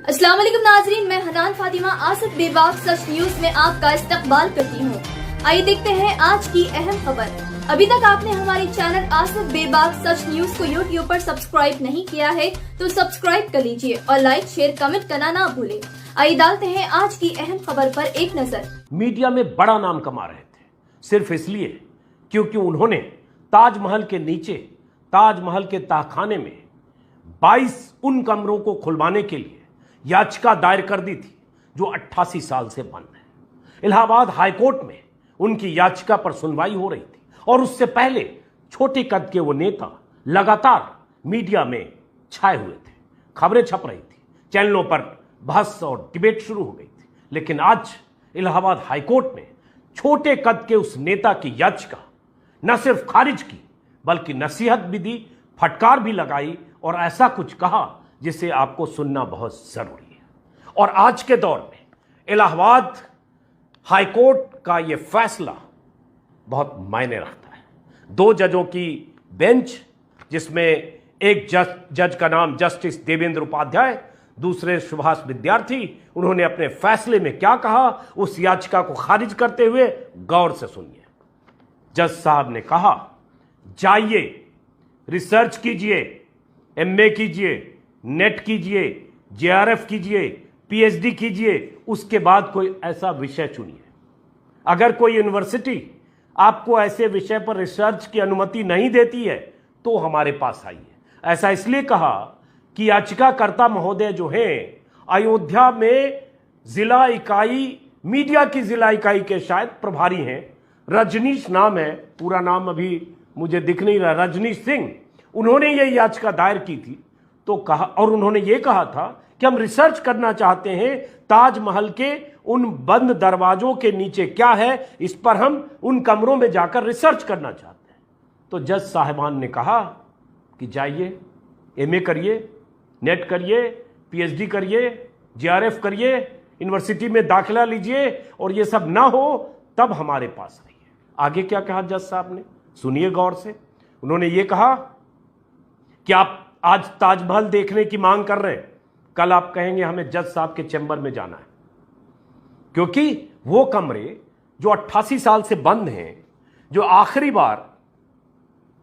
अस्सलाम वालेकुम नाजरीन, मैं हनान फातिमा आसिफ बेबाक सच न्यूज में आपका इस्तकबाल करती हूँ। आइए देखते हैं आज की अहम खबर। अभी तक आपने हमारे चैनल आसिफ बेबाक सच न्यूज को यूट्यूब पर सब्सक्राइब नहीं किया है तो सब्सक्राइब कर लीजिए और लाइक शेयर कमेंट करना ना भूलें। आइए डालते हैं आज की अहम खबर पर एक नजर। मीडिया में बड़ा नाम कमा रहे थे सिर्फ इसलिए क्योंकि उन्होंने ताजमहल के नीचे ताजमहल के तहखाने में 22 उन कमरों को खुलवाने के लिए याचिका दायर कर दी थी जो 88 साल से बंद है। इलाहाबाद हाईकोर्ट में उनकी याचिका पर सुनवाई हो रही थी और उससे पहले छोटे कद के वो नेता लगातार मीडिया में छाए हुए थे। खबरें छप रही थी, चैनलों पर बहस और डिबेट शुरू हो गई थी। लेकिन आज इलाहाबाद हाईकोर्ट ने छोटे कद के उस नेता की याचिका न सिर्फ खारिज की बल्कि नसीहत भी दी, फटकार भी लगाई और ऐसा कुछ कहा जिसे आपको सुनना बहुत जरूरी है। और आज के दौर में इलाहाबाद हाईकोर्ट का यह फैसला बहुत मायने रखता है। 2 जजों की बेंच, जिसमें एक जज का नाम जस्टिस देवेंद्र उपाध्याय, दूसरे सुभाष विद्यार्थी, उन्होंने अपने फैसले में क्या कहा उस याचिका को खारिज करते हुए गौर से सुनिए। जज साहब ने कहा, जाइए रिसर्च कीजिए, एमए कीजिए, नेट कीजिए, जेआरएफ कीजिए, पीएचडी कीजिए, उसके बाद कोई ऐसा विषय चुनिए। अगर कोई यूनिवर्सिटी आपको ऐसे विषय पर रिसर्च की अनुमति नहीं देती है तो हमारे पास आइए। ऐसा इसलिए कहा कि याचिकाकर्ता महोदय जो हैं अयोध्या में जिला इकाई, मीडिया की जिला इकाई के शायद प्रभारी हैं, रजनीश नाम है, पूरा नाम अभी मुझे दिख नहीं रहा, रजनीश सिंह। उन्होंने ये याचिका दायर की थी तो कहा, और उन्होंने ये कहा था कि हम रिसर्च करना चाहते हैं ताजमहल के उन बंद दरवाजों के नीचे क्या है, इस पर हम उन कमरों में जाकर रिसर्च करना चाहते हैं। तो जज साहिबान ने कहा कि जाइए, एमए करिए, नेट करिए, पीएचडी करिए, जेआरएफ करिए, यूनिवर्सिटी में दाखिला लीजिए, और ये सब ना हो तब हमारे पास आइए। आगे क्या कहा जज साहब ने, सुनिए गौर से। उन्होंने ये कहा कि आप आज ताजमहल देखने की मांग कर रहे हैं, कल आप कहेंगे हमें जज साहब के चैम्बर में जाना है, क्योंकि वो कमरे जो 88 साल से बंद हैं, जो आखिरी बार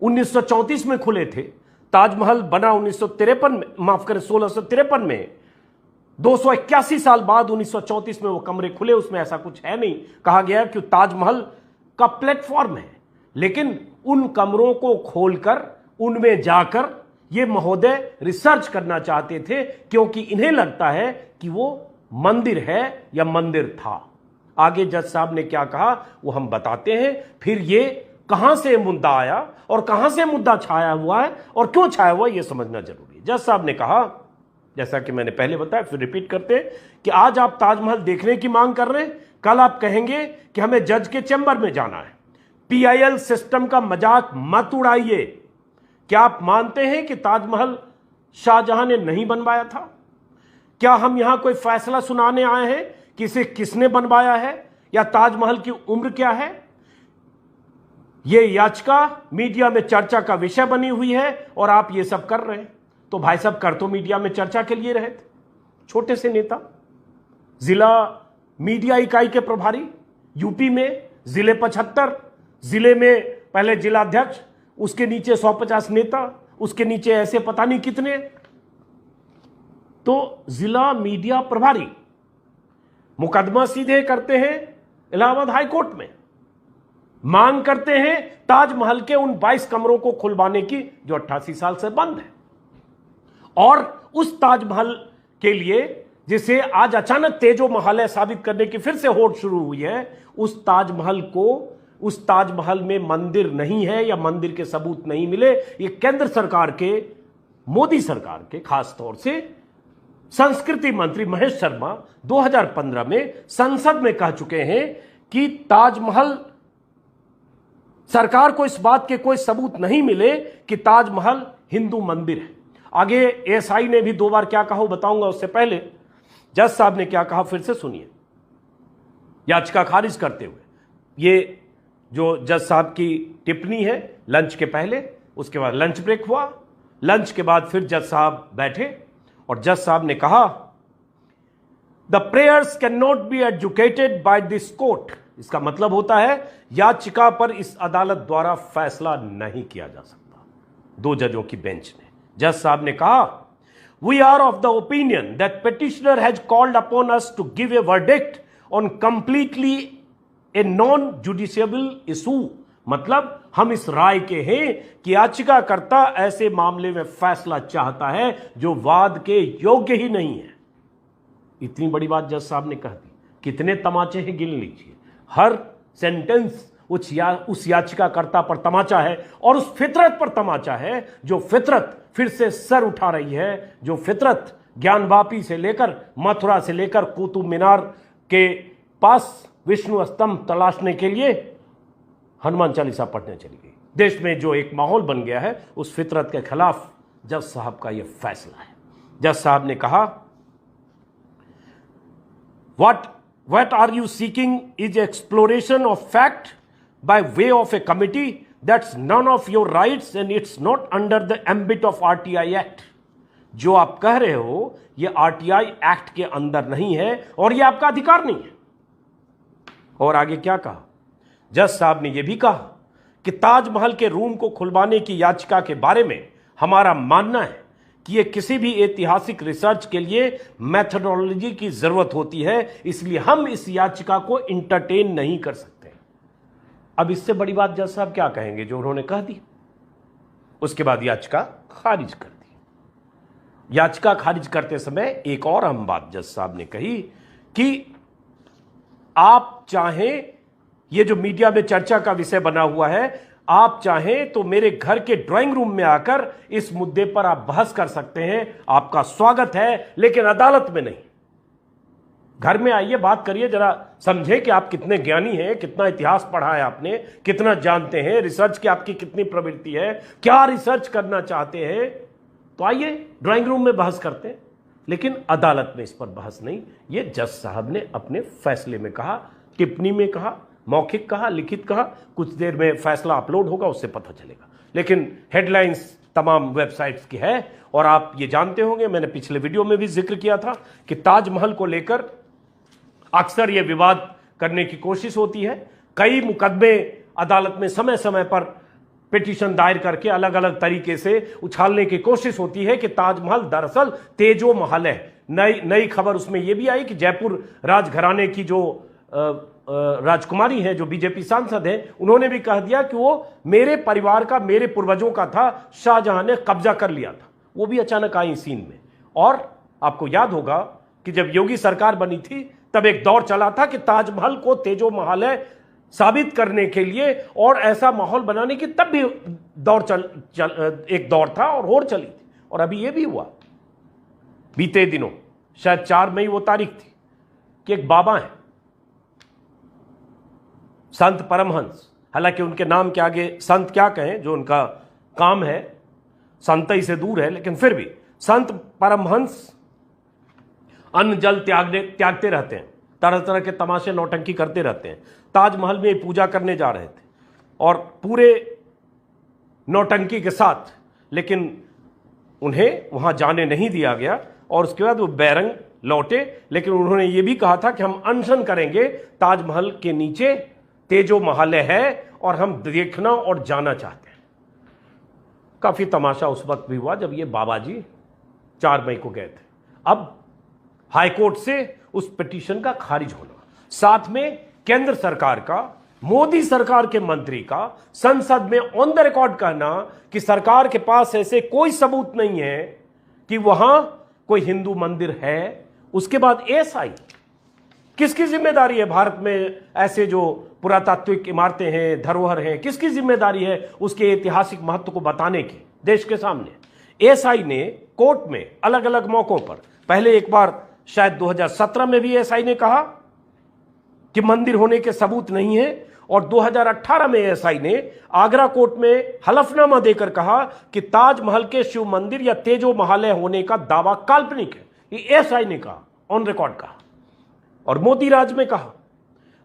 1934 में खुले थे, ताजमहल बना 1953 में, माफ करें 1653 में, 281 साल बाद 1934 में वो कमरे खुले, उसमें ऐसा कुछ है नहीं। कहा गया कि ताजमहल का प्लेटफॉर्म है, लेकिन उन कमरों को खोलकर उनमें जाकर ये महोदय रिसर्च करना चाहते थे, क्योंकि इन्हें लगता है कि वो मंदिर है या मंदिर था। आगे जज साहब ने क्या कहा वो हम बताते हैं, फिर ये कहां से मुद्दा आया और कहां से मुद्दा छाया हुआ है और क्यों छाया हुआ है ये समझना जरूरी है। जज साहब ने कहा, जैसा कि मैंने पहले बताया फिर रिपीट करते हैं, कि आज आप ताजमहल देखने की मांग कर रहे हैं, कल आप कहेंगे कि हमें जज के चैम्बर में जाना है। पीआईएल सिस्टम का मजाक मत उड़ाइए। क्या आप मानते हैं कि ताजमहल शाहजहां ने नहीं बनवाया था? क्या हम यहां कोई फैसला सुनाने आए हैं कि इसे किसने बनवाया है या ताजमहल की उम्र क्या है? यह याचिका मीडिया में चर्चा का विषय बनी हुई है और आप ये सब कर रहे हैं। तो भाई साहब, कर तो मीडिया में चर्चा के लिए रहे थे। छोटे से नेता, जिला मीडिया इकाई के प्रभारी, यूपी में जिले 75, जिले में पहले जिलाध्यक्ष, उसके नीचे 150 नेता, उसके नीचे ऐसे पता नहीं कितने। तो जिला मीडिया प्रभारी मुकदमा सीधे करते हैं इलाहाबाद हाईकोर्ट में, मांग करते हैं ताजमहल के उन 22 कमरों को खुलवाने की जो 88 साल से बंद है। और उस ताजमहल के लिए जिसे आज अचानक तेजो महालय साबित करने की फिर से होड़ शुरू हुई है, उस ताजमहल में मंदिर नहीं है या मंदिर के सबूत नहीं मिले, ये केंद्र सरकार के, मोदी सरकार के, खास तौर से संस्कृति मंत्री महेश शर्मा 2015 में संसद में कह चुके हैं कि ताजमहल, सरकार को इस बात के कोई सबूत नहीं मिले कि ताजमहल हिंदू मंदिर है। आगे एएसआई ने भी 2 बार क्या कहा बताऊंगा, उससे पहले जज साहब ने क्या कहा फिर से सुनिए। याचिका खारिज करते हुए, ये जो जज साहब की टिप्पणी है लंच के पहले, उसके बाद लंच ब्रेक हुआ, लंच के बाद फिर जज साहब बैठे और जज साहब ने कहा the prayers can not be educated by this court. इसका मतलब होता है याचिका पर इस अदालत द्वारा फैसला नहीं किया जा सकता। 2 जजों की बेंच ने, जज साहब ने कहा, we are of the opinion that petitioner has called upon us to give a verdict on completely a non justiciable issue. मतलब हम इस राय के हैं कि याचिकाकर्ता ऐसे मामले में फैसला चाहता है जो वाद के योग्य ही नहीं है। इतनी बड़ी बात जज साहब ने कह दी। कितने तमाचे हैं गिन लीजिए। हर सेंटेंस उस याचिकाकर्ता पर तमाचा है और उस फितरत पर तमाचा है जो फितरत फिर से सर उठा रही है, जो फितरत ज्ञानवापी से लेकर मथुरा से लेकर कुतुब मीनार के पास विष्णु स्तंभ तलाशने के लिए हनुमान चालीसा पढ़ने चली गई। देश में जो एक माहौल बन गया है, उस फितरत के खिलाफ जज साहब का यह फैसला है। जज साहब ने कहा, what are you seeking is exploration of fact by way of a committee that's none of your rights and it's not under the ambit of RTI Act। जो आप कह रहे हो यह RTI एक्ट के अंदर नहीं है और यह आपका अधिकार नहीं है। और आगे क्या कहा जज साहब ने यह भी कहा कि ताजमहल के रूम को खुलवाने की याचिका के बारे में हमारा मानना है कि यह किसी भी ऐतिहासिक रिसर्च के लिए मेथोडोलॉजी की जरूरत होती है, इसलिए हम इस याचिका को इंटरटेन नहीं कर सकते। अब इससे बड़ी बात जज साहब क्या कहेंगे जो उन्होंने कह दी। उसके बाद याचिका खारिज कर दी। याचिका खारिज करते समय एक और अहम बात जज साहब ने कही कि आप चाहें, यह जो मीडिया में चर्चा का विषय बना हुआ है, आप चाहें तो मेरे घर के ड्राइंग रूम में आकर इस मुद्दे पर आप बहस कर सकते हैं, आपका स्वागत है, लेकिन अदालत में नहीं। घर में आइए, बात करिए, जरा समझें कि आप कितने ज्ञानी हैं, कितना इतिहास पढ़ा है आपने, कितना जानते हैं, रिसर्च की आपकी कितनी प्रवृत्ति है, क्या रिसर्च करना चाहते हैं, तो आइए ड्राइंग रूम में बहस करते हैं। लेकिन अदालत में इस पर बहस नहीं। ये जज साहब ने अपने फैसले में कहा, टिप्पणी में कहा, मौखिक कहा, लिखित कहा। कुछ देर में फैसला अपलोड होगा, उससे पता चलेगा। लेकिन हेडलाइंस तमाम वेबसाइट्स की है और आप ये जानते होंगे, मैंने पिछले वीडियो में भी जिक्र किया था कि ताजमहल को लेकर अक्सर ये विवाद करने की कोशिश होती है। कई मुकदमे अदालत में समय समय पर पिटीशन दायर करके अलग अलग तरीके से उछालने की कोशिश होती है कि ताजमहल दरअसल तेजो महल है। नई खबर उसमें यह भी आई कि जयपुर राजघराने की जो राजकुमारी है, जो बीजेपी सांसद है, उन्होंने भी कह दिया कि वो मेरे परिवार का, मेरे पूर्वजों का था, शाहजहां ने कब्जा कर लिया था। वो भी अचानक आई सीन में। और आपको याद होगा कि जब योगी सरकार बनी थी तब एक दौर चला था कि ताजमहल को तेजो महल है साबित करने के लिए और ऐसा माहौल बनाने की, तब भी एक दौर था और चली थी। और अभी यह भी हुआ बीते दिनों, शायद 4 मई वो तारीख थी कि एक बाबा हैं, संत परमहंस, हालांकि उनके नाम के आगे संत क्या कहें, जो उनका काम है संतई से दूर है, लेकिन फिर भी संत परमहंस अन्न जल त्यागते रहते हैं, तरह तरह के तमाशे नौटंकी करते रहते हैं। ताजमहल में पूजा करने जा रहे थे और पूरे नौटंकी के साथ, लेकिन उन्हें वहां जाने नहीं दिया गया और उसके बाद वो बैरंग लौटे। लेकिन उन्होंने ये भी कहा था कि हम अनशन करेंगे, ताजमहल के नीचे तेजो महल है और हम देखना और जाना चाहते हैं। काफी तमाशा उस वक्त भी हुआ जब ये बाबा जी 4 मई को गए थे। अब हाईकोर्ट से उस पिटीशन का खारिज होना, साथ में केंद्र सरकार का, मोदी सरकार के मंत्री का संसद में ऑन द रिकॉर्ड कहना कि सरकार के पास ऐसे कोई सबूत नहीं है कि वहां कोई हिंदू मंदिर है। उसके बाद एएसआई, किसकी जिम्मेदारी है भारत में ऐसे जो पुरातात्विक इमारतें हैं, धरोहर हैं, किसकी जिम्मेदारी है उसके ऐतिहासिक महत्व को बताने की देश के सामने। एएसआई ने कोर्ट में अलग अलग मौकों पर, पहले एक बार शायद 2017 में भी एएसआई ने कहा कि मंदिर होने के सबूत नहीं है, और 2018 में एएसआई ने आगरा कोर्ट में हलफनामा देकर कहा कि ताजमहल के शिव मंदिर या तेजो महल होने का दावा काल्पनिक है। ये एएसआई ने कहा, ऑन रिकॉर्ड कहा, और मोदी राज में कहा।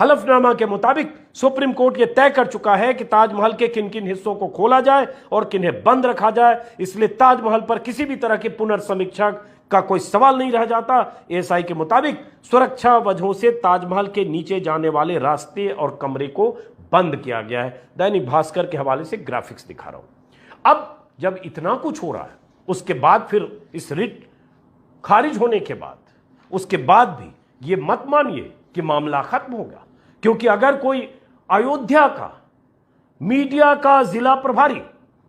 हलफनामा के मुताबिक सुप्रीम कोर्ट ये तय कर चुका है कि ताजमहल के किन किन हिस्सों को खोला जाए और किन्हें बंद रखा जाए। इसलिए ताजमहल पर किसी भी तरह की पुनर्समीक्षा का कोई सवाल नहीं रह जाता। एएसआई के मुताबिक सुरक्षा वजहों से ताजमहल के नीचे जाने वाले रास्ते और कमरे को बंद किया गया है। दैनिक भास्कर के हवाले से ग्राफिक्स दिखा रहा हूं। अब जब इतना कुछ हो रहा है, उसके बाद फिर इस रिट खारिज होने के बाद उसके बाद भी ये मत मानिए कि मामला खत्म होगा, क्योंकि अगर कोई अयोध्या का मीडिया का जिला प्रभारी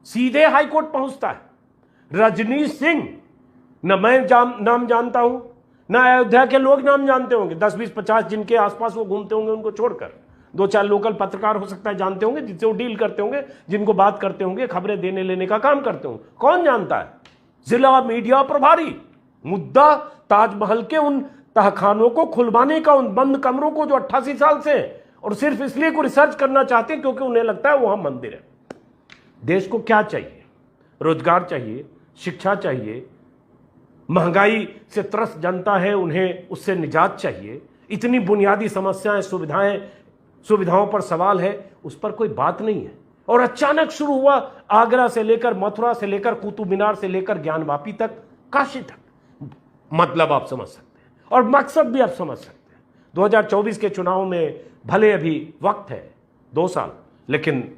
सीधे हाईकोर्ट पहुंचता है, रजनीश सिंह, न मैं नाम जानता हूं, न अयोध्या के लोग नाम जानते होंगे, 10 20 50 जिनके आसपास वो घूमते होंगे उनको छोड़कर 2-4 लोकल पत्रकार हो सकता है जानते होंगे, जिससे वो डील करते होंगे, जिनको बात करते होंगे, खबरें देने लेने का काम करते होंगे। कौन जानता है? जिला मीडिया प्रभारी। मुद्दा ताजमहल के उन तहखानों को खुलवाने का, उन बंद कमरों को जो 88 साल से, और सिर्फ इसलिए को रिसर्च करना चाहते हैं क्योंकि उन्हें लगता है वहां मंदिर है। देश को क्या चाहिए? रोजगार चाहिए, शिक्षा चाहिए, महंगाई से त्रस्त जनता है, उन्हें उससे निजात चाहिए। इतनी बुनियादी समस्याएं, सुविधाओं पर सवाल है, उस पर कोई बात नहीं है। और अचानक शुरू हुआ, आगरा से लेकर मथुरा से लेकर कुतुब मीनार से लेकर ज्ञानवापी तक, काशी तक। मतलब आप समझ सकते हैं और मकसद भी आप समझ सकते हैं। 2024 के चुनाव में भले अभी वक्त है 2 साल, लेकिन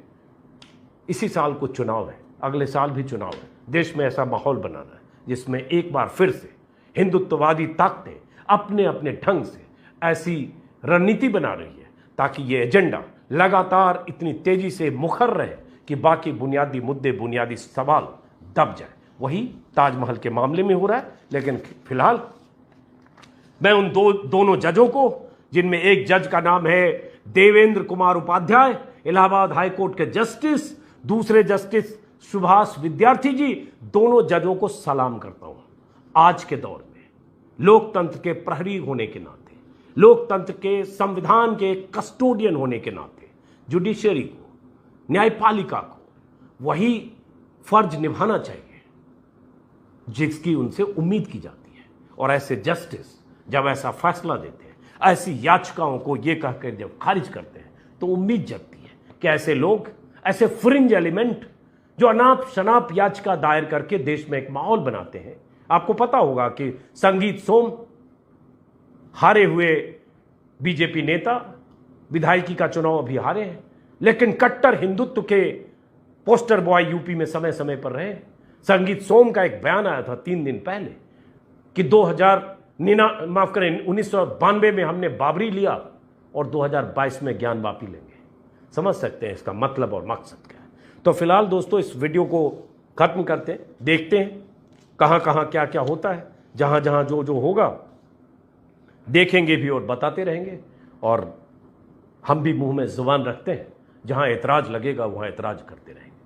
इसी साल कुछ चुनाव है, अगले साल भी चुनाव है। देश में ऐसा माहौल बनाना है जिसमें एक बार फिर से हिंदुत्ववादी ताकतें अपने अपने ढंग से ऐसी रणनीति बना रही है ताकि ये एजेंडा लगातार इतनी तेजी से मुखर रहे कि बाकी बुनियादी मुद्दे, बुनियादी सवाल दब जाए। वही ताजमहल के मामले में हो रहा है। लेकिन फिलहाल मैं उन दोनों जजों को, जिनमें एक जज का नाम है देवेंद्र कुमार उपाध्याय, इलाहाबाद हाईकोर्ट के जस्टिस, दूसरे जस्टिस सुभाष विद्यार्थी जी, दोनों जजों को सलाम करता हूं। आज के दौर में लोकतंत्र के प्रहरी होने के नाते, लोकतंत्र के संविधान के कस्टोडियन होने के नाते, जुडिशरी को, न्यायपालिका को वही फर्ज निभाना चाहिए जिसकी उनसे उम्मीद की जाती है। और ऐसे जस्टिस जब ऐसा फैसला देते हैं, ऐसी याचिकाओं को ये कहकर जब खारिज करते हैं, तो उम्मीद जगती है कि ऐसे लोग, ऐसे फ्रिंज एलिमेंट जो अनाप शनाप याचिका दायर करके देश में एक माहौल बनाते हैं। आपको पता होगा कि संगीत सोम हारे हुए बीजेपी नेता, विधायकी का चुनाव अभी हारे हैं, लेकिन कट्टर हिंदुत्व के पोस्टर बॉय यूपी में समय समय पर रहे। संगीत सोम का एक बयान आया था 3 दिन पहले कि 1992 में हमने बाबरी लिया और 2022 में ज्ञानवापी लेंगे। समझ सकते हैं इसका मतलब और मकसद क्या है। तो फिलहाल दोस्तों इस वीडियो को खत्म करते हैं, देखते हैं कहां कहां क्या क्या होता है, जहां जहां जो जो होगा देखेंगे भी और बताते रहेंगे। और हम भी मुंह में जुबान रखते हैं, जहां ऐतराज लगेगा वहां ऐतराज करते रहेंगे।